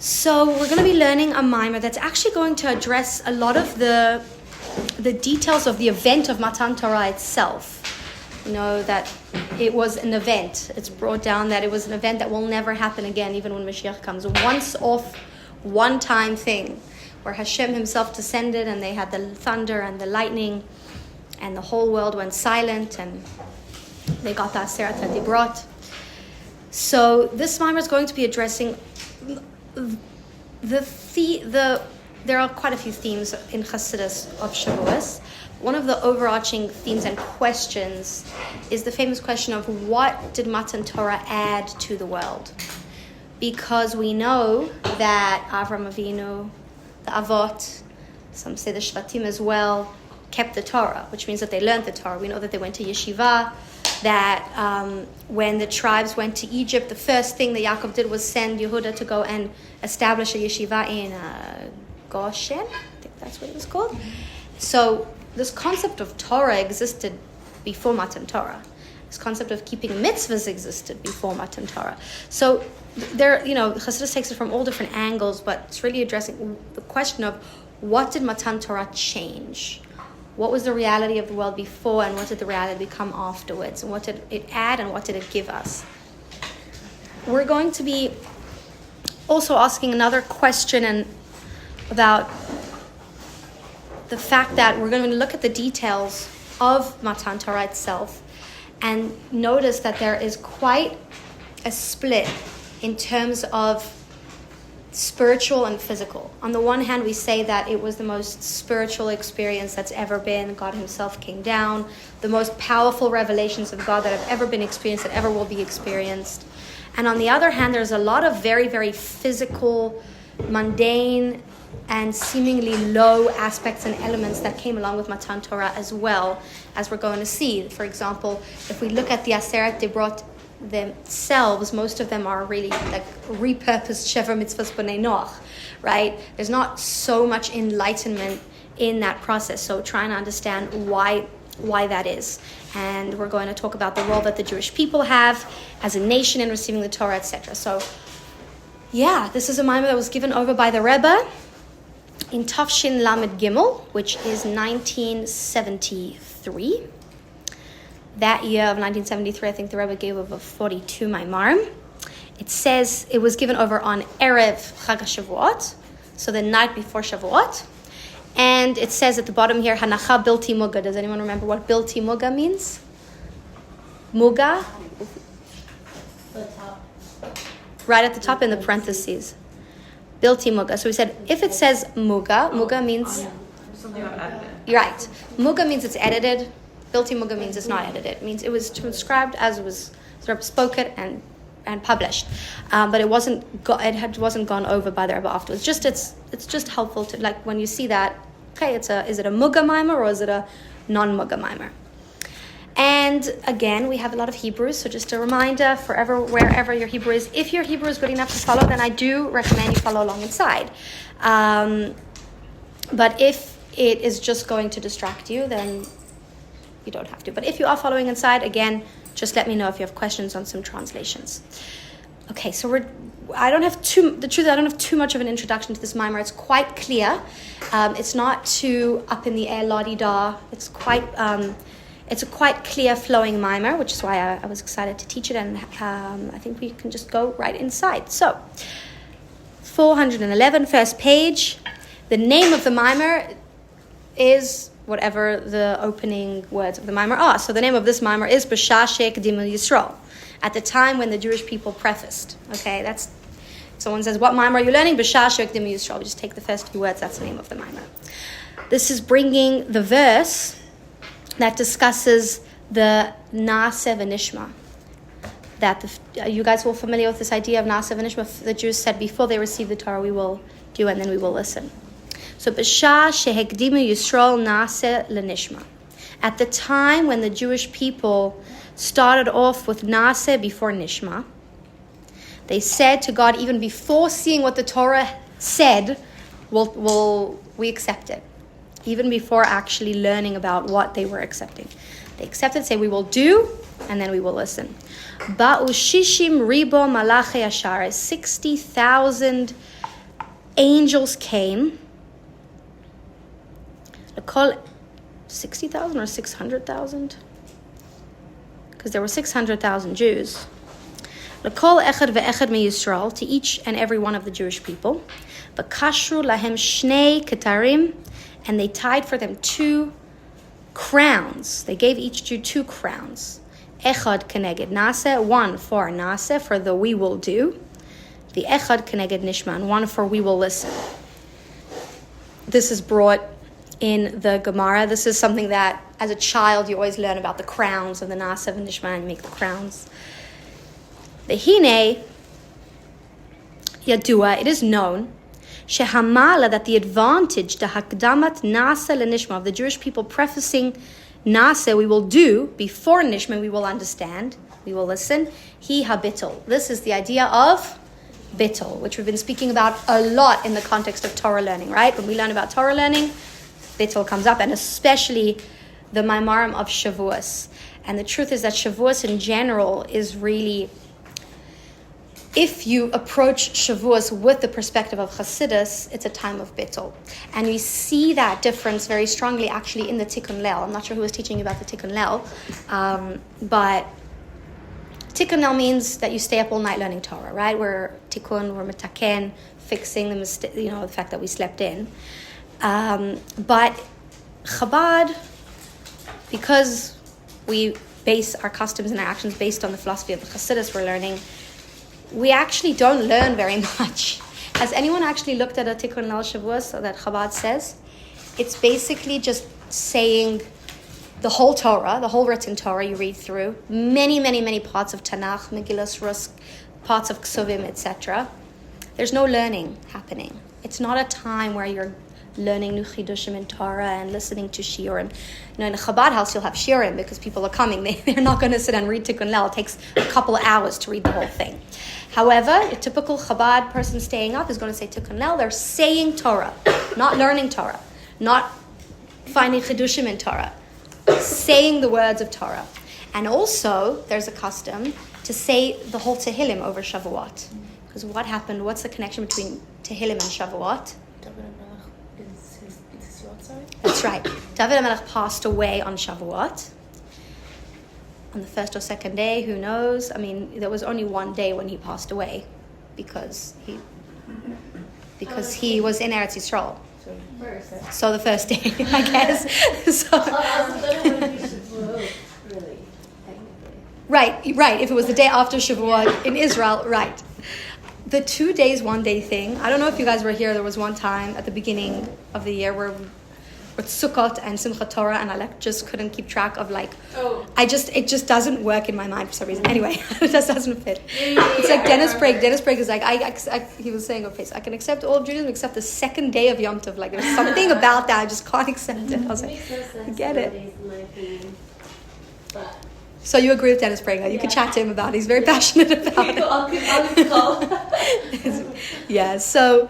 So we're going to be learning a mimer that's actually going to address a lot of the details of the event of Matan Torah itself. You know, that it was an event. It's brought down that it was an event that will never happen again, even when Mashiach comes. A once-off, one-time thing, where Hashem himself descended and they had the thunder and the lightning, and the whole world went silent, and they got the Aseret HaDibrot. So this mimer is going to be addressing there are quite a few themes in Chassidus of Shavuos. One of the overarching themes and questions is the famous question of what did Matan Torah add to the world? Because we know that Avram Avinu, the Avot, some say the Shvatim as well, kept the Torah, which means that they learned the Torah. We know that they went to yeshiva, that when the tribes went to Egypt, the first thing that Yaakov did was send Yehuda to go and establish a yeshiva in Goshen. I think that's what it was called. So this concept of Torah existed before Matan Torah. This concept of keeping mitzvahs existed before Matan Torah. So there, Chassidus takes it from all different angles, but it's really addressing the question of what did Matan Torah change? What was the reality of the world before, and what did the reality become afterwards? And what did it add, and what did it give us? We're going to be also asking another question and about the fact that we're going to look at the details of Matan Torah itself and notice that there is quite a split in terms of spiritual and physical. On the one hand, we say that it was the most spiritual experience that's ever been. God himself came down. The most powerful revelations of God that have ever been experienced, that ever will be experienced. And on the other hand, there's a lot of very, very physical, mundane, and seemingly low aspects and elements that came along with Matan Torah as well, as we're going to see. For example, if we look at the Aseret Dibrot themselves, most of them are really like repurposed Shever Mitzvahs B'nai Noach, right? There's not so much enlightenment in that process. So trying to understand why that is. And we're going to talk about the role that the Jewish people have as a nation in receiving the Torah, etc. So, yeah, this is a mimer that was given over by the Rebbe in Tafshin Lamed Gimel, which is 1973. That year of 1973, I think the Rebbe gave over 42 maimarim. It says it was given over on Erev Chag HaShavuot, so the night before Shavuot. And it says at the bottom here, Hanacha Bilti Muga. Does anyone remember what Bilti Muga means? Muga? Right at the top in the parentheses. Bilti Muga. So we said, if it says Muga means... Something about edited. You're right. Muga means it's edited. Bilti Muga means it's not edited. It means it was transcribed as it was sort of spoken and published, but it wasn't gone over by the Rebbe afterwards. It's just helpful to, like, when you see that. Okay, is it a Muga mimer or is it a non-Muga mimer? And again, we have a lot of Hebrews, so just a reminder wherever your Hebrew is. If your Hebrew is good enough to follow, then I do recommend you follow along inside. But if it is just going to distract you, then you don't have to. But if you are following inside, again, just let me know if you have questions on some translations. Okay, so I don't have too much of an introduction to this mimer. It's quite clear. It's not too up in the air, la-di-da. It's a quite clear flowing mimer, which is why I was excited to teach it, and I think we can just go right inside. So, 411, first page. The name of the mimer is whatever the opening words of the mimer are. So the name of this mimer is B'Shah She'Ekdimu Yisrael, at the time when the Jewish people prefaced. Okay, that's, someone says, what mimer are you learning? B'Shah She'Ekdimu Yisrael. We just take the first few words, that's the name of the mimer. This is bringing the verse that discusses the Na'aseh v'Nishma. That you guys are all familiar with this idea of Na'aseh v'Nishma. The Jews said before they receive the Torah, we will do and then we will listen. So, B'Shah Shehekdimu Yisrael Na'aseh L'Nishma. At the time when the Jewish people started off with Na'aseh before Nishma, they said to God, even before seeing what the Torah said, we accept it. Even before actually learning about what they were accepting. They accepted, say, we will do, and then we will listen. Ba'u shishim ribo malachi ashares, 60,000 angels came. Call 60,000 or 600,000? Because there were 600,000 Jews. L'kol echad ve'echad meYisrael, to each and every one of the Jewish people. V'kashru lahem shnei ketarim, and they tied for them 2 crowns. They gave each Jew 2 crowns. Echad keneged nase, one for nase, for the we will do. The echad keneged nishma, and one for we will listen. This is brought in the Gemara. This is something that, as a child, you always learn about the crowns of the nase and nishma, and make the crowns. The hine yadua, it is known, shehamala, that the advantage, the hakdamat nase lenishma, of the Jewish people prefacing nase, we will do, before nishma, we will understand, we will listen, hi habitl. This is the idea of bitl, which we've been speaking about a lot in the context of Torah learning, right? When we learn about Torah learning, bitl comes up, and especially the Maimarim of Shavuos. And the truth is that Shavuos in general is really, if you approach Shavuos with the perspective of Chassidus, it's a time of bittul. And we see that difference very strongly actually in the Tikkun Leil. I'm not sure who was teaching you about the Tikkun Leil, but Tikkun Leil means that you stay up all night learning Torah, right? We're Tikkun, we're metaken, fixing the mistake, the fact that we slept in. But Chabad, because we base our customs and our actions based on the philosophy of the Chassidus we're learning, we actually don't learn very much. Has anyone actually looked at a Tikkun Leil Shavuos that Chabad says? It's basically just saying the whole Torah, the whole written Torah you read through, many, many, many parts of Tanakh, Megillas, Rus, parts of Ksuvim, etc. There's no learning happening. It's not a time where you're learning new chidushim in Torah and listening to shiurim. In a Chabad house, you'll have shiurim because people are coming. They're not going to sit and read Tikkun Leil. It takes a couple of hours to read the whole thing. However, a typical Chabad person staying up is going to say Tikkun Leil. They're saying Torah, not learning Torah, not finding chidushim in Torah, saying the words of Torah. And also, there's a custom to say the whole Tehillim over Shavuot. Because what happened? What's the connection between Tehillim and Shavuot? That's right. David HaMelech passed away on Shavuot. On the first or second day, who knows? I mean, there was only one day when he passed away because he was in Eretz Yisrael. So the first day, I guess. Right. If it was the day after Shavuot in Israel, right. The 2 days, 1 day thing. I don't know if you guys were here. There was one time at the beginning of the year where with Sukkot and Simchat Torah, and I just couldn't keep track of it just doesn't work in my mind for some reason. Anyway, it just doesn't fit. It's like Dennis Brigg. Dennis Brigg is like, he was saying on Facebook, I can accept all of Judaism except the second day of Yom Tov. Like there's something about that I just can't accept it. I was like, I get it. So you agree with Dennis Brigg? You can chat to him about it. He's very passionate about it. Yeah. So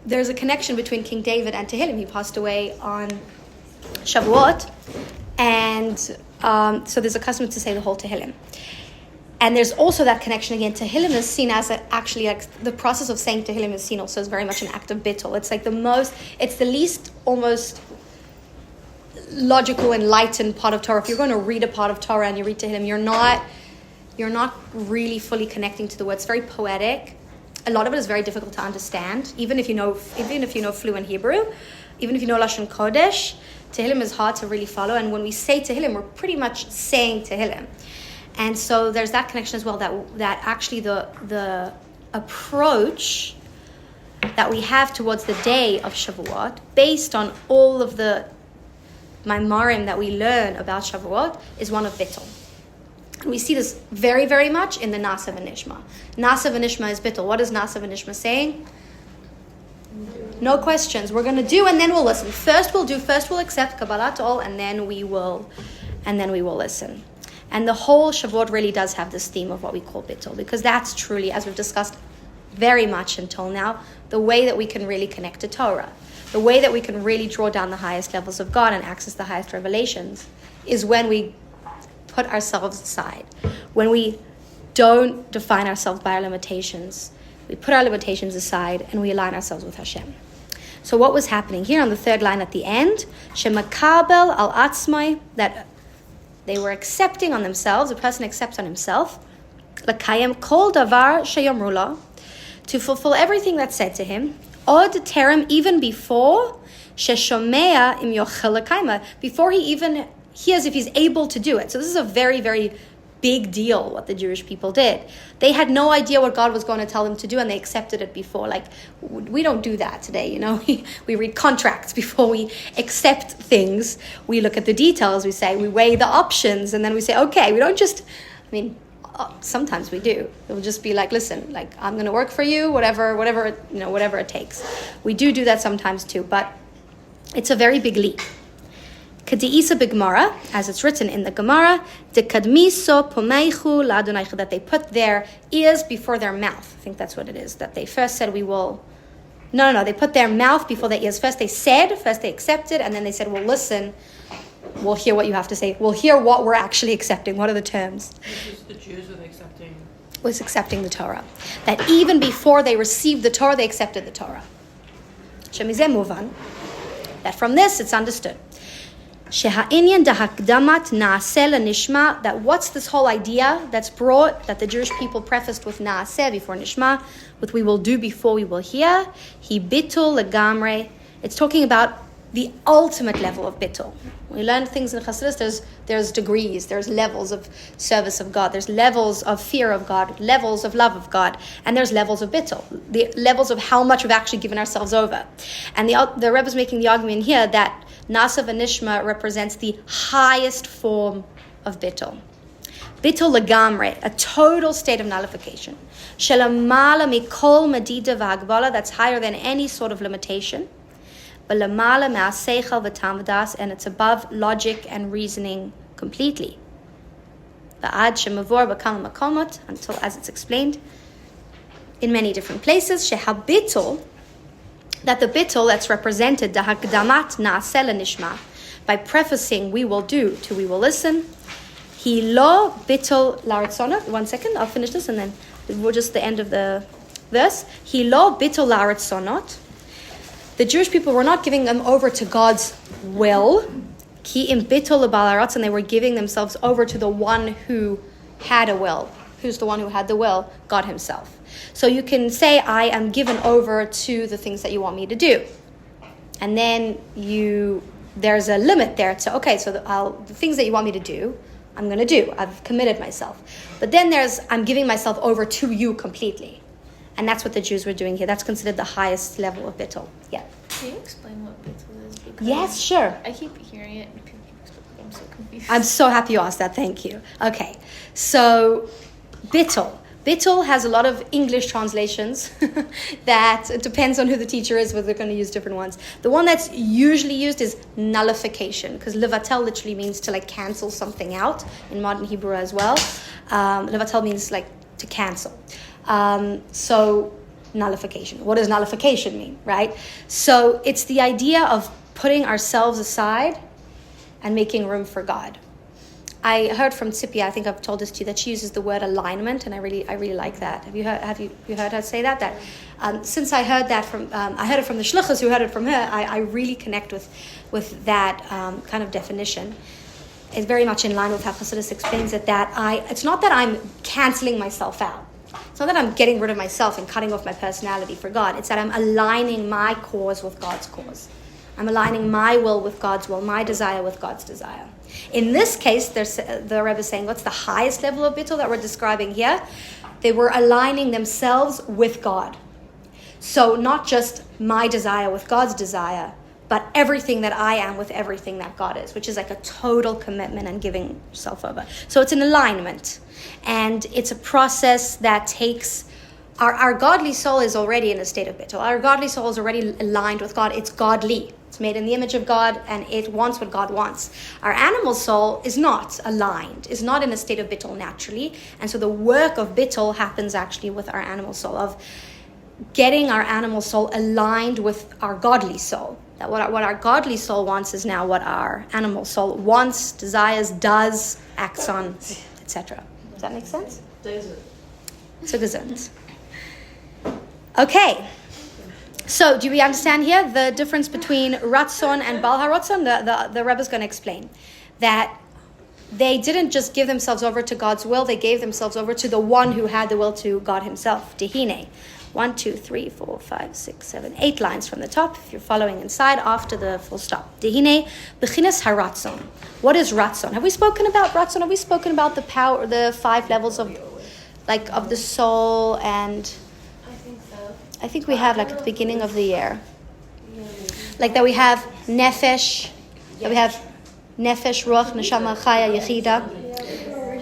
there's a connection between King David and Tehillim. He passed away on Shavuot, and so there's a custom to say the whole Tehillim. And there's also that connection again. Tehillim is seen as actually like the process of saying Tehillim is seen also as very much an act of bittul. It's like it's the least almost logical, enlightened part of Torah. If you're going to read a part of Torah and you read Tehillim, you're not really fully connecting to the words. It's very poetic. A lot of it is very difficult to understand, even if you know fluent Hebrew, even if you know Lashon Kodesh. Tehillim is hard to really follow, and when we say Tehillim, we're pretty much saying Tehillim. And so there's that connection as well, that actually the approach that we have towards the day of Shavuot, based on all of the Maimarim that we learn about Shavuot, is one of bittul. And we see this very, very much in the Nasa v'Nishma. Nasa v'Nishma is bittul. What is Nasa v'Nishma saying? No questions. We're going to do, and then we'll listen. First we'll accept Kabbalat all, and then we will listen. And the whole Shavuot really does have this theme of what we call bittul, because that's truly, as we've discussed very much until now, the way that we can really connect to Torah. The way that we can really draw down the highest levels of God and access the highest revelations is when we put ourselves aside, when we don't define ourselves by our limitations, We put our limitations aside and we align ourselves with Hashem. So what was happening here on the third line at the end? Shemakabel al atzmai, that they were accepting on themselves, a person accepts on himself, Lakayem kol davar sheyomru lo, to fulfill everything that's said to him, od terem, even before sheshomea im yochel lakayma, before he even hears if he's able to do it. So this is a very, very big deal what the Jewish people did. They had no idea what God was going to tell them to do, and they accepted it before. Like, we don't do that today, you know. We read contracts before we accept things. We look at the details, we weigh the options, and then we say, okay, we don't just, sometimes we do. It will just be like, listen, like, I'm going to work for you, whatever it takes. We do that sometimes too, but it's a very big leap. K'di'isa b'Gemara, as it's written in the Gemara, dekadmiso pomeichu la'adonaichu, that they put their ears before their mouth. I think that's what it is. That they first said, they put their mouth before their ears. First they accepted, and then they said, well, listen, we'll hear what you have to say. We'll hear what we're actually accepting. What are the terms? The Jews were accepting? Was accepting the Torah. That even before they received the Torah, they accepted the Torah. Shemizeh muvan, that from this it's understood. Sheha'inyan dahakdamat na'aseh nishma, that what's this whole idea that's brought, that the Jewish people prefaced with na'aseh before nishma, with we will do before we will hear, hi bitul legamre. It's talking about the ultimate level of bitul. When we learn things in Chassidus, there's degrees, there's levels of service of God, there's levels of fear of God, levels of love of God, and there's levels of bitul, the levels of how much we've actually given ourselves over. And the Rebbe is making the argument here that Nasa v'nishma represents the highest form of bitul. Bitul legamre, a total state of nullification. Shelamala mikol medida v'hagbala, that's higher than any sort of limitation. B'lamala me'aseichel v'tam v'das, and it's above logic and reasoning completely. V'ad shemavor b'kal makomot, until, as it's explained in many different places, shehabitul, that the bitul that's represented, the hakdamat na'aseh nishma, by prefacing we will do to we will listen, he lo bitul la'aratzonot. 1 second, I'll finish this and then we'll just the end of the verse. He lo bitul la'aratzonot. The Jewish people were not giving them over to God's will. Ki im bitul ba'alaratz, and they were giving themselves over to the one who had a will. Who's the one who had the will? God himself. So you can say, I am given over to the things that you want me to do. And then there's a limit there to, okay, so the things that you want me to do, I'm going to do. I've committed myself. But then I'm giving myself over to you completely. And that's what the Jews were doing here. That's considered the highest level of bitul. Yeah. Can you explain what bitul is? Because yes, sure. I keep hearing it and people I'm so confused. I'm so happy you asked that. Thank you. Okay. So, bitul. Bitul has a lot of English translations that it depends on who the teacher is, whether they're going to use different ones. The one that's usually used is nullification, because levatel literally means to cancel something out in modern Hebrew as well. Levatel means to cancel. So nullification. What does nullification mean, right? So it's the idea of putting ourselves aside and making room for God. I heard from Tzipia, I think I've told this to you, that she uses the word alignment, and I really like that. Have you heard her say that? Since I heard that I heard it from the shluchas who heard it from her, I really connect with that kind of definition. It's very much in line with how Chassidus explains it. It's not that I'm canceling myself out. It's not that I'm getting rid of myself and cutting off my personality for God. It's that I'm aligning my cause with God's cause. I'm aligning my will with God's will, my desire with God's desire. In this case, the Rebbe is saying, what's the highest level of bitul that we're describing here? They were aligning themselves with God. So not just my desire with God's desire, but everything that I am with everything that God is, which is like a total commitment and giving yourself over. So it's an alignment. And it's a process that takes... Our godly soul is already in a state of bitul. Our godly soul is already aligned with God. It's godly. It's made in the image of God, and it wants what God wants. Our animal soul is not aligned, is not in a state of bitul naturally. And so the work of bitul happens actually with our animal soul, of getting our animal soul aligned with our godly soul. That what our godly soul wants is now what our animal soul wants, desires, does, acts on, etc. Does that make sense? Does it? So gesund. Okay. So, do we understand here the difference between Ratzon and Bal HaRatzon? The Rebbe is going to explain that they didn't just give themselves over to God's will, they gave themselves over to the one who had the will, to God himself. Dehine. 1, 2, 3, 4, 5, 6, 7, 8 lines from the top, if you're following inside, after the full stop. Dehine Bechinas HaRatzon. What is Ratzon? Have we spoken about Ratzon? Have we spoken about the power, the 5 levels of the soul? And I think so. I think we have, at the beginning of the year. That we have Nefesh, that we have Nefesh, Ruach, Neshama, Chaya, Yechida.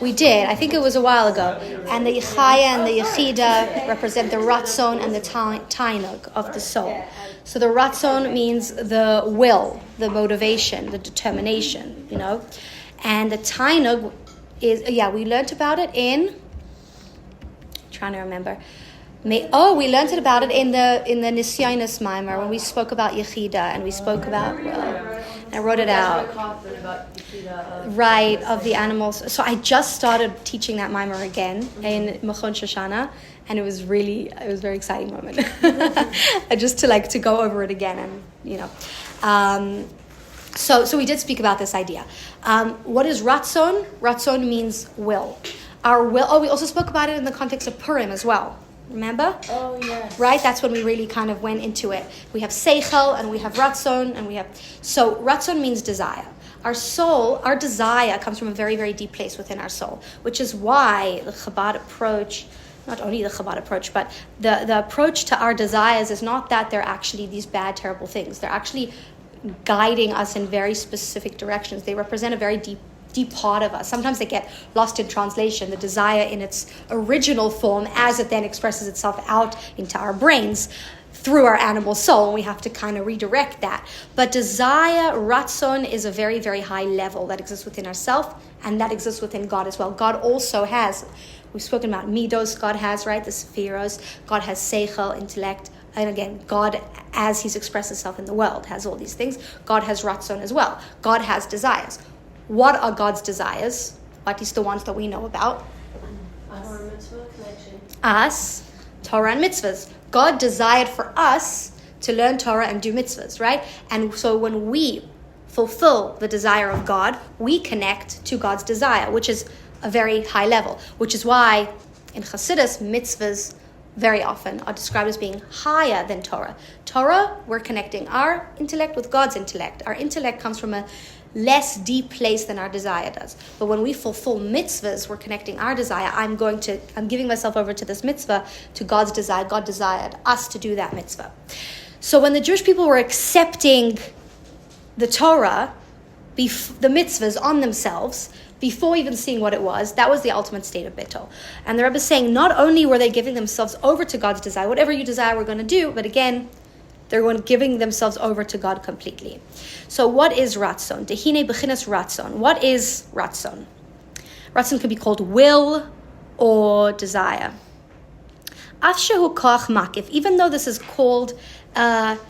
We did. I think it was a while ago. And the Chaya and the Yechida represent the Ratzon and the Tainug of the soul. So the Ratzon means the will, the motivation, the determination, And the Tainug is, we learned about it in, trying to remember. We learned about it in the Nisyonos Maimer when we spoke about Yechida and we spoke about, I wrote it out. Right, of the animals. So I just started teaching that Maimer again in Machon Shoshana, and it was a very exciting moment. Just to go over it again, and So we did speak about this idea. What is Ratzon? Ratzon means will. Our will. We also spoke about it in the context of Purim as well. Remember? Oh, yes. Right? That's when we really kind of went into it. We have Seichel and we have Ratzon and we have... So Ratzon means desire. Our soul, our desire comes from a very, very deep place within our soul, which is why the Chabad approach, not only the Chabad approach, but the approach to our desires is not that they're actually these bad, terrible things. They're actually guiding us in very specific directions. They represent a very deep part of us. Sometimes they get lost in translation, the desire in its original form as it then expresses itself out into our brains through our animal soul, and we have to kind of redirect that. But desire, Ratzon, is a very, very high level that exists within ourselves, and that exists within God as well. God also has, we've spoken about Midos, God has, right, the Sephiros, God has Seichel, intellect, and again, God, as he's expressed himself in the world, has all these things. God has Ratzon as well. God has desires. What are God's desires? At least the ones that we know about. Us, Torah and mitzvahs. God desired for us to learn Torah and do mitzvahs, right? And so when we fulfill the desire of God, we connect to God's desire, which is a very high level, which is why in Chassidus, mitzvahs very often are described as being higher than Torah. Torah, we're connecting our intellect with God's intellect. Our intellect comes from a less deep place than our desire does. But when we fulfill mitzvahs, we're connecting our desire. I'm giving myself over to this mitzvah, to God's desire. God desired us to do that mitzvah. So when the Jewish people were accepting the Torah, the mitzvahs on themselves, before even seeing what it was, that was the ultimate state of bittul. And the Rebbe is saying, not only were they giving themselves over to God's desire, whatever you desire we're going to do, but again, they're giving themselves over to God completely. So what is Ratzon? Dehine Bechinas Ratzon. What is Ratzon? Ratzon can be called will or desire. Af shehu koach makif. Even though this is called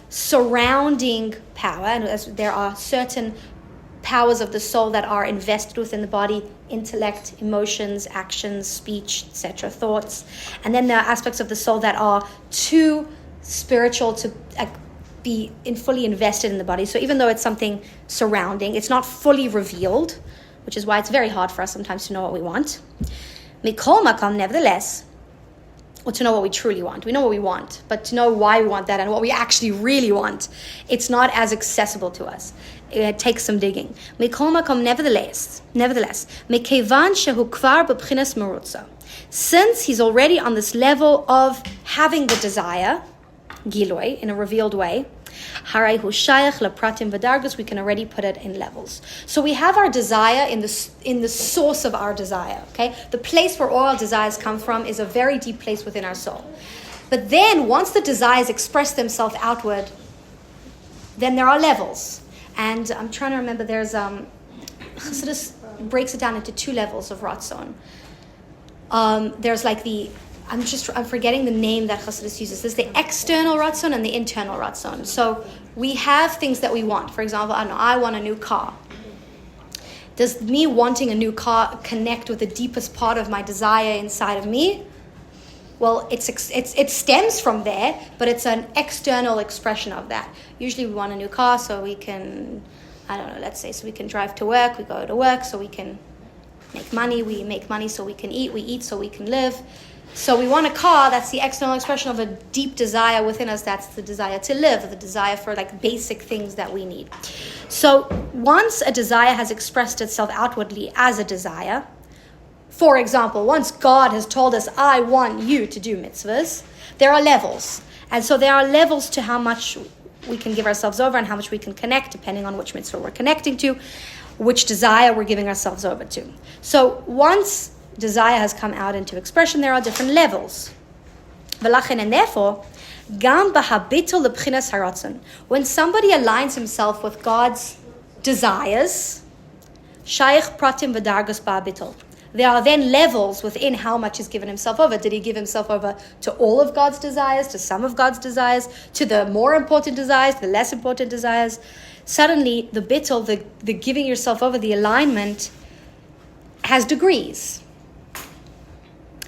surrounding power, and as there are certain powers of the soul that are invested within the body, intellect, emotions, actions, speech, etc., thoughts. And then there are aspects of the soul that are too spiritual to be fully invested in the body. So even though it's something surrounding, it's not fully revealed, which is why it's very hard for us sometimes to know what we want. Mikol makam, nevertheless, or to know what we truly want. We know what we want, but to know why we want that and what we actually really want, it's not as accessible to us. It takes some digging. Mikol makam, nevertheless, mekevan shehu kvar b'bchinas merutza. Since he's already on this level of having the desire, Giloi, in a revealed way, Harai hu shayach lepratim v'dargus, we can already put it in levels. So we have our desire in the source of our desire, okay? The place where all our desires come from is a very deep place within our soul. But then, once the desires express themselves outward, then there are levels. And I'm trying to remember, there's, Chassidus breaks it down into 2 levels of Ratzon. There's like I'm forgetting the name that Chassidus uses. There's the external Ratzon and the internal Ratzon. So we have things that we want. For example, I want a new car. Does me wanting a new car connect with the deepest part of my desire inside of me? Well, it stems from there, but it's an external expression of that. Usually we want a new car so we can, I don't know, let's say so we can drive to work, we go to work so we can make money, we make money so we can eat, we eat so we can live. So we want a car, that's the external expression of a deep desire within us, that's the desire to live, the desire for like basic things that we need. So once a desire has expressed itself outwardly as a desire, for example, once God has told us, I want you to do mitzvahs, there are levels. And so there are levels to how much we can give ourselves over and how much we can connect, depending on which mitzvah we're connecting to, which desire we're giving ourselves over to. So once desire has come out into expression, there are different levels. And therefore, when somebody aligns himself with God's desires, there are then levels within how much he's given himself over. Did he give himself over to all of God's desires, to some of God's desires, to the more important desires, to the less important desires? Suddenly, the bittul, the giving yourself over, the alignment, has degrees.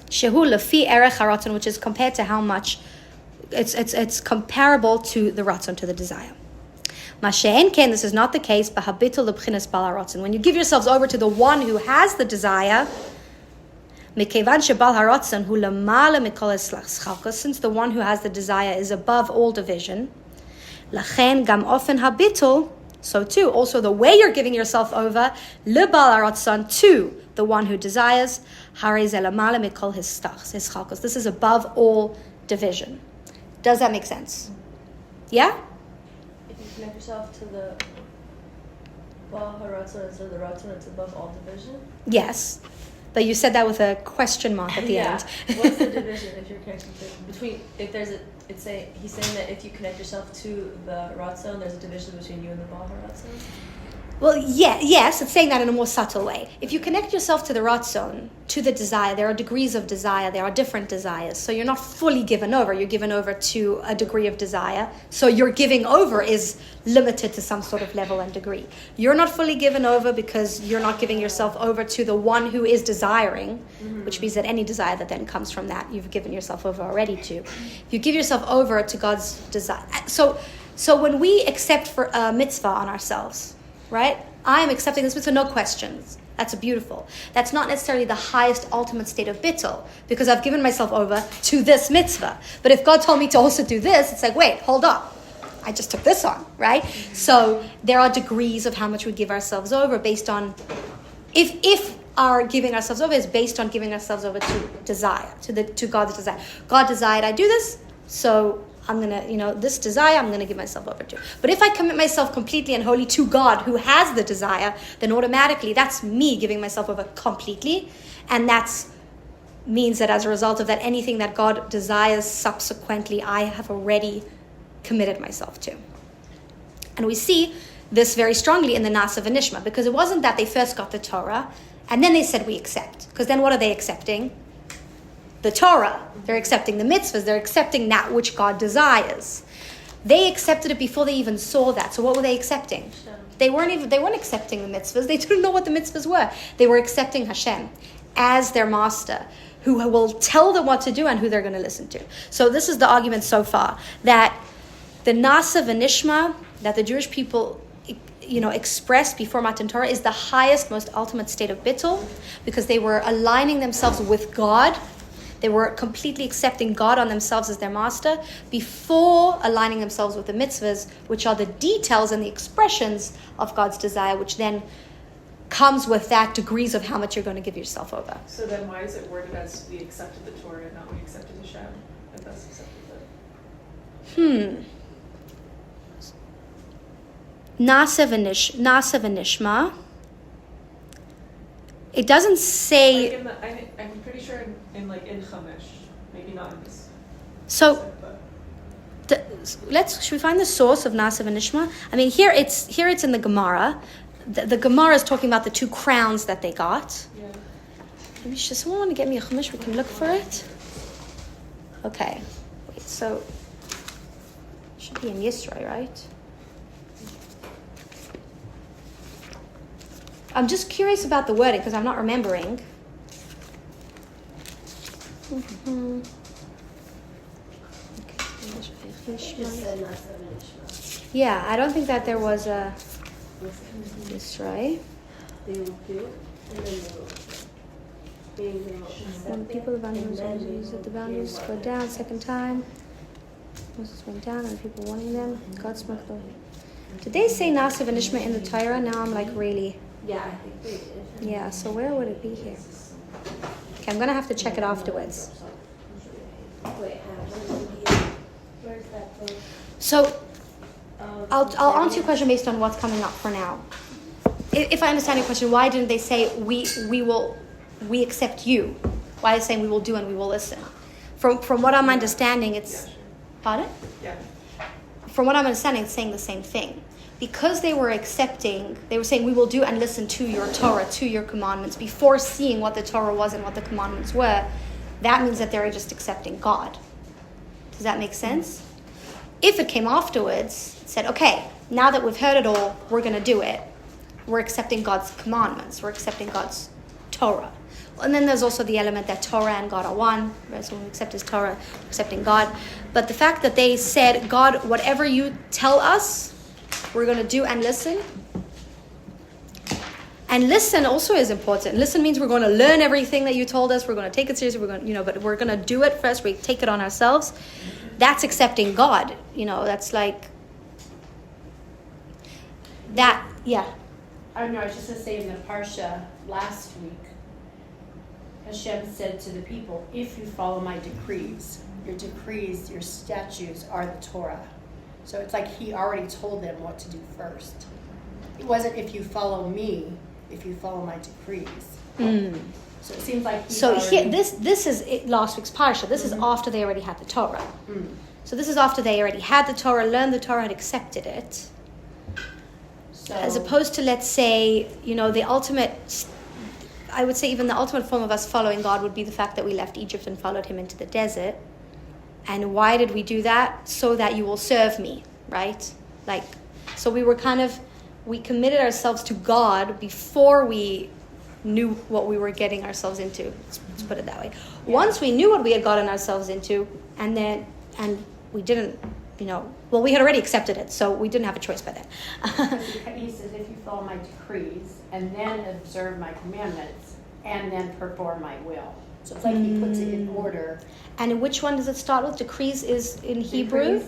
Shehu lefi erech haratzon, which is compared to how much, it's comparable to the ratzon, to the desire. Mashen ken, this is not the case. B'habitul lebchinas bal haratzon. When you give yourselves over to the one who has the desire, mikevan shebal haratzon hu lamala mikol eschalkus, since the one who has the desire is above all division, lachen gam ofen habitul. So too, also the way you're giving yourself over, lebal haratzon, to the one who desires, harei ze lamala mikol eschalkus. This is above all division. Does that make sense? Yeah. If you connect yourself to the Baal Haratzon instead of the Ratzon, it's above all division? Yes. But you said that with a question mark at the end. What's the division if you're connecting to between, if there's a, he's saying that if you connect yourself to the Ratzon, there's a division between you and the Baal Haratzon? Well, yes, it's saying that in a more subtle way. If you connect yourself to the ratzon, to the desire, there are degrees of desire, there are different desires. So you're not fully given over, you're given over to a degree of desire. So your giving over is limited to some sort of level and degree. You're not fully given over because you're not giving yourself over to the one who is desiring, which means that any desire that then comes from that, you've given yourself over already to. If you give yourself over to God's desire. So when we accept for a mitzvah on ourselves, right? I am accepting this mitzvah, no questions. That's beautiful. That's not necessarily the highest ultimate state of bittul, because I've given myself over to this mitzvah. But if God told me to also do this, it's like, wait, hold up. I just took this on, right? So there are degrees of how much we give ourselves over based on, if our giving ourselves over is based on giving ourselves over to desire, to God's desire. God desired I do this, so I'm going to, this desire, I'm going to give myself over to. But if I commit myself completely and wholly to God who has the desire, then automatically that's me giving myself over completely. And that means that as a result of that, anything that God desires subsequently, I have already committed myself to. And we see this very strongly in the Nasa V'Nishma, because it wasn't that they first got the Torah and then they said we accept. Because then what are they accepting? The Torah. They're accepting the mitzvahs. They're accepting that which God desires. They accepted it before they even saw that. So what were they accepting? They weren't accepting the mitzvahs. They didn't know what the mitzvahs were. They were accepting Hashem as their master, who will tell them what to do and who they're going to listen to. So this is the argument so far, that the Nasa V'Nishma that the Jewish people expressed before Matan Torah is the highest, most ultimate state of bittul, because they were aligning themselves with God. They were completely accepting God on themselves as their master before aligning themselves with the mitzvahs, which are the details and the expressions of God's desire, which then comes with that degrees of how much you're going to give yourself over. So then why is it worded as we accepted the Torah and not we accepted Hashem? If that's accepted Nasa V'Nishma. It doesn't say. I'm pretty sure in Chumash, maybe not in this. So, should we find the source of Nasa V'Nishma? I mean, here it's in the Gemara. The Gemara is talking about the two crowns that they got. Yeah. Maybe someone want to get me a Chumash? We can look for it. Okay. Wait. So, it should be in Yisro, right? I'm just curious about the wording because I'm not remembering. Just said Nasa Vinishma. Yeah, I don't think that there was a destroy. They will do, and then they will accept. Meaning they will accept When people the boundaries use it, the boundaries go down. Second time, Moses went down, and people wanting them. God smote them. Did they say Nasa Vinishma in the Torah? Now I'm like really. Yeah, I think they did. Yeah. So where would it be here? Okay, I'm gonna have to check it afterwards. Wait, where's that book? So I'll answer your question based on what's coming up for now. If I understand your question, why didn't they say we accept you? Why are they saying we will do and we will listen? From what I'm understanding, it's pardon? Yeah. From what I'm understanding, it's saying the same thing. Because they were accepting, they were saying we will do and listen to your Torah, to your commandments, before seeing what the Torah was and what the commandments were. That means that they're just accepting God. Does that make sense? If it came afterwards, it said, okay, now that we've heard it all, we're going to do it. We're accepting God's commandments. We're accepting God's Torah. And then there's also the element that Torah and God are one. Right? So when we accept his Torah, we're accepting God. But the fact that they said, God, whatever you tell us, we're going to do and listen. And listen also is important. Listen means we're going to learn everything that you told us. We're going to take it seriously. We're going, but we're going to do it first. We take it on ourselves. That's accepting God. That's like that. Yeah. I don't know, I was just going to say in the Parsha last week, Hashem said to the people, if you follow my decrees, your statutes are the Torah. So it's like he already told them what to do first. It wasn't if you follow me, if you follow my decrees. So it seems like he's here, this is last week's Parsha. This is after they already had the Torah. So this is after they already had the Torah, learned the Torah, and accepted it. So, as opposed to, let's say, the ultimate, I would say even the ultimate form of us following God would be the fact that we left Egypt and followed him into the desert. And why did we do that? So that you will serve me, right? So we committed ourselves to God before we knew what we were getting ourselves into. Let's put it that way. Yeah. Once we knew what we had gotten ourselves into, and we didn't, we had already accepted it, so we didn't have a choice by then. he says, if you follow my decrees, and then observe my commandments, and then perform my will. So it's like he puts it in order. And in which one does it start with? Decrees is in Hebrew?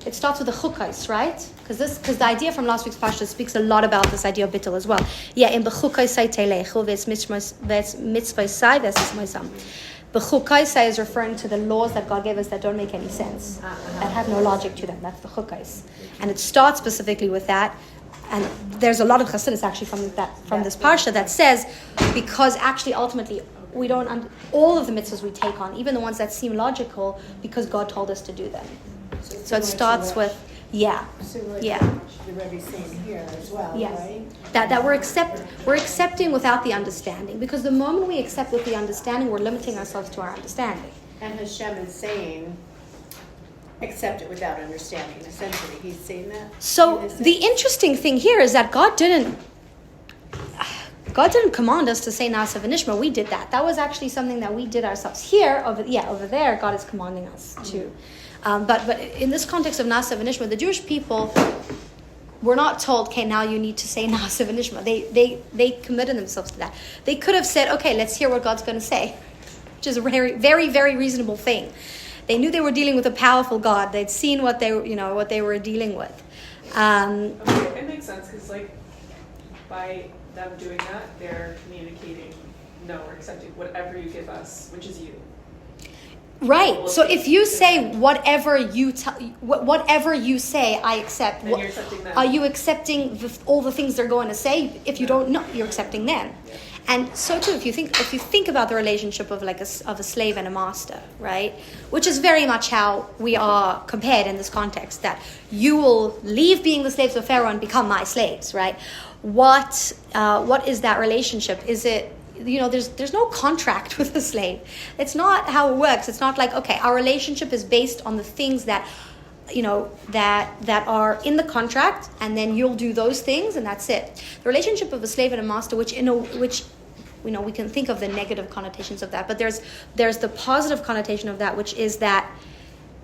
It starts with the chukais, right? Because the idea from last week's parsha speaks a lot about this idea of bittul as well. Yeah, in b'chukaisai telechu v'es mitzvaisai v'es ismaisam. B'chukaisai is referring to the laws that God gave us that don't make any sense, that have no logic to them. That's the chukais, and it starts specifically with that. And there's a lot of chassidus actually from this parsha that says, because actually ultimately we don't all of the mitzvahs we take on, even the ones that seem logical, because God told us to do them. So it starts with Similar to what the Rebbe's saying here as well, right? That we're accepting without the understanding, because the moment we accept with the understanding, we're limiting ourselves to our understanding. And Hashem is saying, accept it without understanding. Essentially, he's saying that. So the interesting thing here is that God didn't command us to say Nasa v'nishma. We did that. That was actually something that we did ourselves. Here, over there, God is commanding us to. But in this context of Nasa v'nishma, the Jewish people were not told, okay, now you need to say Nasa v'nishma. They committed themselves to that. They could have said, okay, let's hear what God's going to say, which is a very, very, very reasonable thing. They knew they were dealing with a powerful God. They'd seen what they were dealing with. Okay, it makes sense because, by them doing that, they're communicating, no, we're accepting whatever you give us, which is you. Right. So if you say whatever you say, I accept. Then you're accepting them. Are you accepting all the things they're going to say? If you don't know, you're accepting them. Yeah. And so too, if you think about the relationship of a slave and a master, right, which is very much how we are compared in this context, that you will leave being the slaves of Pharaoh and become my slaves, right? What is that relationship? Is it, there's no contract with the slave. It's not how it works. It's not like, okay, our relationship is based on the things that that are in the contract, and then you'll do those things, and that's it. The relationship of a slave and a master, which we can think of the negative connotations of that, but there's the positive connotation of that, which is that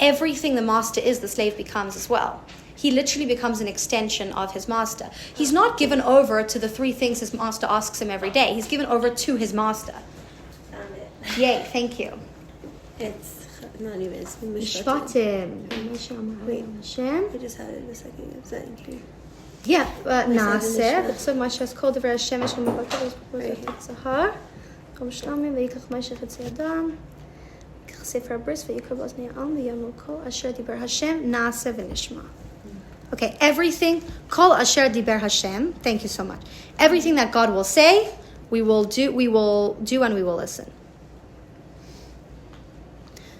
everything the master is, the slave becomes as well. He literally becomes an extension of his master. He's not given over to the 3 things his master asks him every day. He's given over to his master. Found it. Yay, thank you. It's not even. It's Mishpatim. Mishpatim. Wait. Hashem. I just had it a second. Is that here? Yeah, Naaseh. Naaseh. So Moshe is called Devar Hashem. Hashem Mabakar. Tzahar. Kom Shlamim. Vayikach Moshe Chetzi Adam. Yikach Sefer Bris. Vayikach Bosnei Am. V'yamul Kol Asher Dibar Hashem. Naaseh v'nishma. Okay, everything. Kol Asher Dibar Hashem. Thank you so much. Everything that God will say, we will do, and we will listen.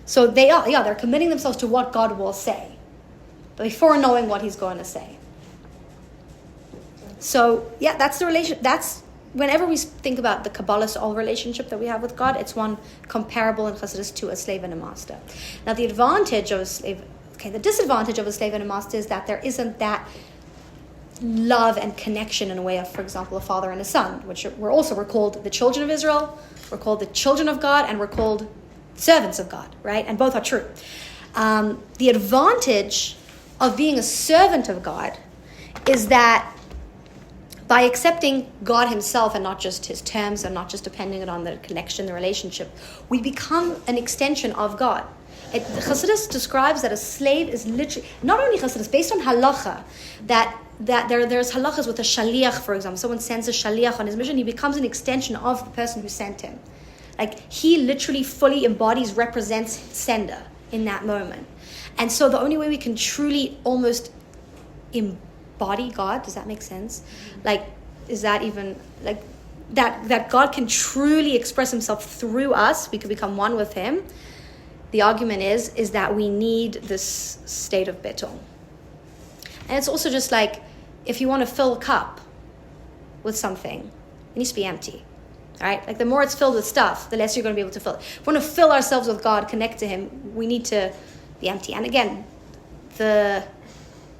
So they're committing themselves to what God will say, but before knowing what He's going to say. So that's the relation. That's whenever we think about the Kabbalah's all relationship that we have with God, it's one comparable in Chassidus to a slave and a master. Now, the disadvantage of a slave and a master is that there isn't that love and connection in a way of, for example, a father and a son, which we're called the children of Israel, we're called the children of God, and we're called servants of God, right? And both are true. The advantage of being a servant of God is that by accepting God Himself and not just His terms and not just depending on the connection, the relationship, we become an extension of God. Chassidus describes that a slave is literally, not only Chassidus, based on halacha, that there's halachas with a shaliach, for example. Someone sends a shaliach on his mission, he becomes an extension of the person who sent him. Like, he literally fully embodies, represents sender in that moment. And so the only way we can truly almost embody God, does that make sense? Like, is that even, like, that God can truly express Himself through us, we can become one with Him. The argument is that we need this state of bittul. And it's also just like, if you want to fill a cup with something, it needs to be empty. All right? Like, the more it's filled with stuff, the less you're going to be able to fill it. If we want to fill ourselves with God, connect to Him, we need to be empty. And again, this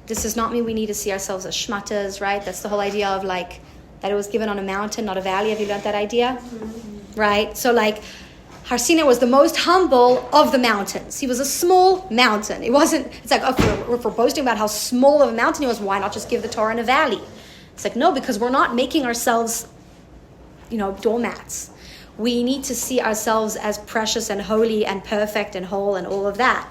does not mean we need to see ourselves as shmatas, right? That's the whole idea of, like, that it was given on a mountain, not a valley. Have you learned that idea? Mm-hmm. Right? So, like, Har Sinai was the most humble of the mountains. He was a small mountain. It wasn't, it's like, if we're boasting about how small of a mountain he was, why not just give the Torah in a valley? It's like, no, because we're not making ourselves, doormats. We need to see ourselves as precious and holy and perfect and whole and all of that.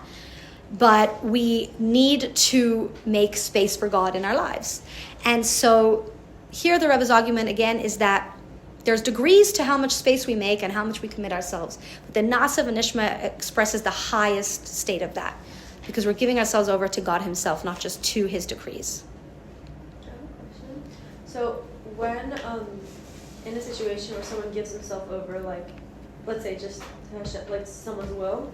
But we need to make space for God in our lives. And so here the Rebbe's argument again is that there's degrees to how much space we make and how much we commit ourselves. But the Naaseh v'nishma expresses the highest state of that, because we're giving ourselves over to God Himself, not just to His decrees. So when in a situation where someone gives himself over, like, let's say just like someone's will,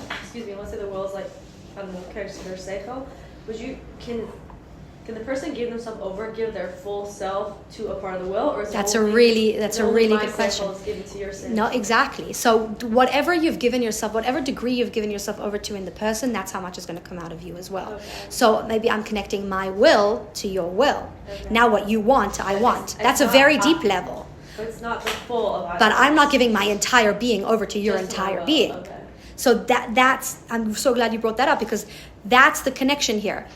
let's say the will is like, I don't know, character or seichel, can the person give themselves over, give their full self to a part of the will, or is that's a really good question. Is given to your no, exactly. So whatever you've given yourself, whatever degree you've given yourself over to in the person, that's how much is going to come out of you as well. Okay. So maybe I'm connecting my will to your will. Okay. Now what you want, I want. That's a very deep level. But it's not the full of. But I'm not giving my entire being over to your entire being. Okay. So that's I'm so glad you brought that up, because that's the connection here.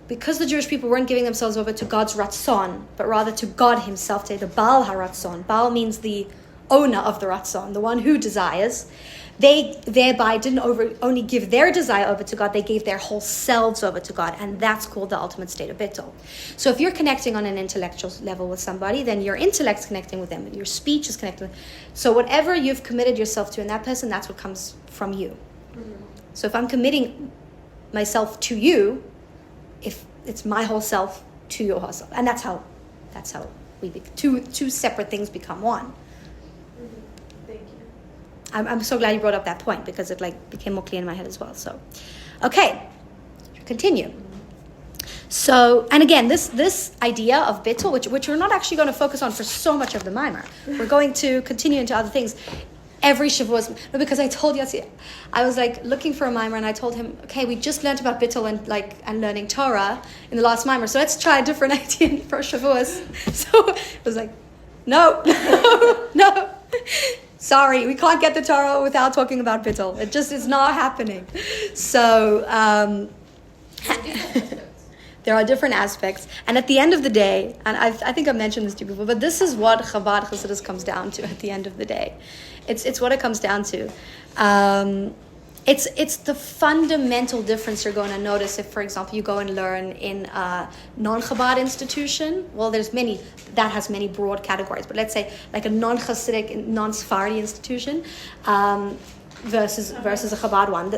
Because the Jewish people weren't giving themselves over to God's Ratzon, but rather to God Himself, to the Baal HaRatzon. Baal means the owner of the Ratzon, the one who desires. They thereby didn't only give their desire over to God, they gave their whole selves over to God, and that's called the ultimate state of bittul. So if you're connecting on an intellectual level with somebody, then your intellect's connecting with them, your speech is connecting with them. So whatever you've committed yourself to in that person, that's what comes from you. Mm-hmm. So if I'm committing myself to you, if it's my whole self to your whole self, and that's how we two separate things become one. Mm-hmm. Thank you. I'm so glad you brought up that point, because it became more clear in my head as well. So, okay, continue. Mm-hmm. So, and again, this idea of bittul, which we're not actually going to focus on for so much of the mimer. We're going to continue into other things. Every Shavuos, because I told Yossi, I was looking for a mimer, and I told him, okay, we just learned about bittul and learning Torah in the last mimer, so let's try a different idea for Shavuos. So it was no. Sorry, we can't get the Torah without talking about bittul. It just is not happening. So there are different aspects. And at the end of the day, and I think I've mentioned this to you before, but this is what Chabad Chassidus comes down to at the end of the day. It's what it comes down to. It's the fundamental difference you're going to notice if, for example, you go and learn in a non-Chabad institution. Well, that has many broad categories, but let's say like a non-Hasidic, non-Sephardi institution versus a Chabad one.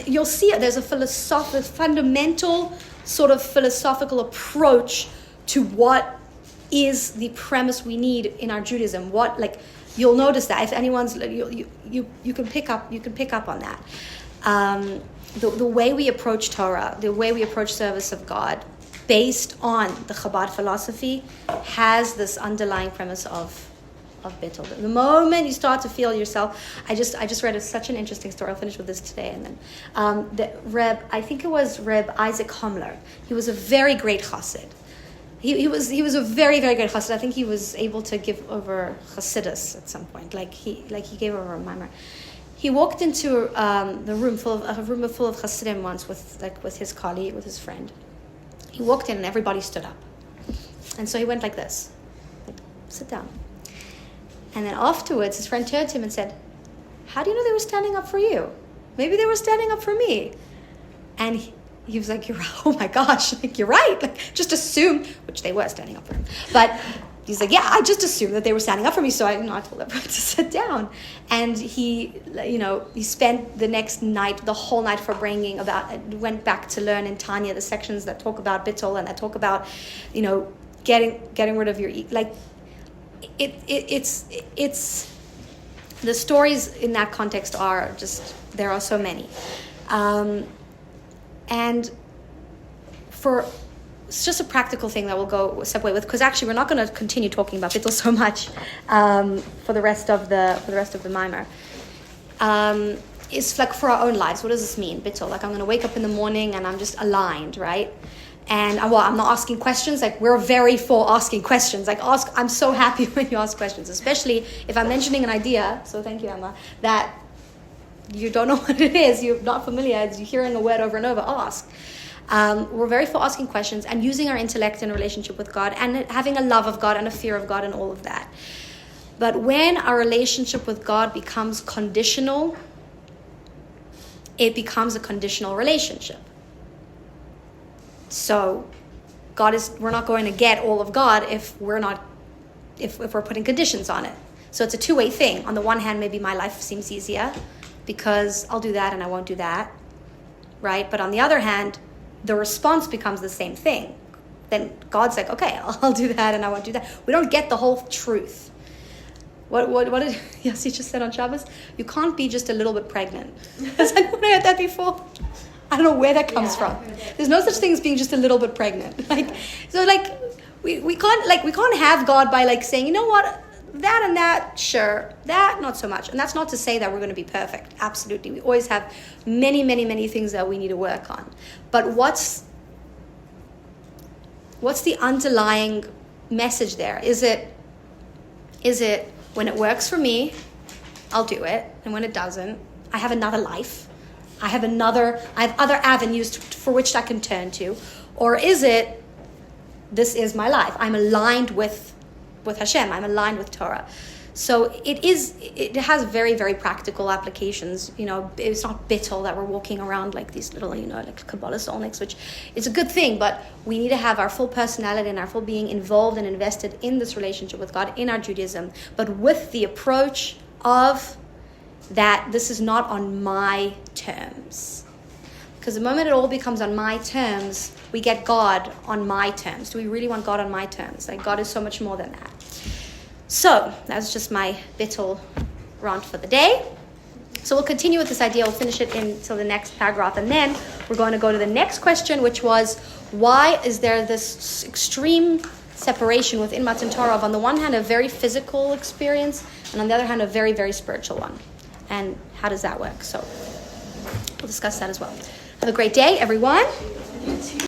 You'll see it. There's a fundamental sort of philosophical approach to what is the premise we need in our Judaism. You'll notice that if anyone's you can pick up on that. The way we approach Torah, the way we approach service of God, based on the Chabad philosophy, has this underlying premise of bittul. The moment you start to feel yourself, I just read such an interesting story. I'll finish with this today, and then I think it was Reb Isaac Homler. He was a very great chassid. He was a very, very great chassid. I think he was able to give over Chassidus at some point. He gave over a mimer. He walked into the room full of Chassidim once with his colleague, with his friend. He walked in and everybody stood up, and so he went like this, sit down. And then afterwards, his friend turned to him and said, "How do you know they were standing up for you? Maybe they were standing up for me." And he was like, "Oh my gosh, you're right. Just assume," which they were standing up for him. But he's like, "Yeah, I just assumed that they were standing up for me, so I told everyone to sit down." And he spent the whole night went back to learn in Tanya the sections that talk about bittul and that talk about, getting rid of your it's the stories in that context are just, there are so many. And it's just a practical thing that we'll go separate with, because actually we're not going to continue talking about bittul so much for the rest of the mimer. It's like for our own lives. What does this mean, bittul? Like I'm going to wake up in the morning and I'm just aligned, right? And I'm not asking questions. Like we're very for asking questions. I'm so happy when you ask questions, especially if I'm mentioning an idea. So thank you, Emma. That you don't know what it is, you're not familiar, you're hearing a word over and over, ask. We're very for asking questions and using our intellect in relationship with God and having a love of God and a fear of God and all of that. But when our relationship with God becomes conditional, it becomes a conditional relationship. So we're not going to get all of God if we're putting conditions on it. So it's a two-way thing. On the one hand, maybe my life seems easier because I'll do that and I won't do that, right? But on the other hand, the response becomes the same thing. Then God's like, okay, I'll do that and I won't do that. We don't get the whole truth. What did Yossi just said on Shabbos? You can't be just a little bit pregnant. Has anyone heard that before? I don't know where that comes from. There's no such thing as being just a little bit pregnant. We can't have God by saying, you know what, that and that, sure, that not so much. And that's not to say that we're going to be perfect. Absolutely, we always have many, many, many things that we need to work on. But what's the underlying message there? Is it when it works for me, I'll do it, and when it doesn't, I have another life. I have other avenues for which I can turn to. Or is it, this is my life. I'm aligned with Hashem. I'm aligned with Torah. So it has very, very practical applications. It's not bittul that we're walking around like these little, like Kabbalah solniks, which is a good thing, but we need to have our full personality and our full being involved and invested in this relationship with God, in our Judaism, but with the approach of that this is not on my terms. Because the moment it all becomes on my terms, we get God on my terms. Do we really want God on my terms? God is so much more than that. So, that's just my bittul rant for the day. So we'll continue with this idea. We'll finish it until the next paragraph. And then we're going to go to the next question, which was, why is there this extreme separation within Matan Torah of, on the one hand, a very physical experience, and on the other hand, a very, very spiritual one? And how does that work? So we'll discuss that as well. Have a great day, everyone.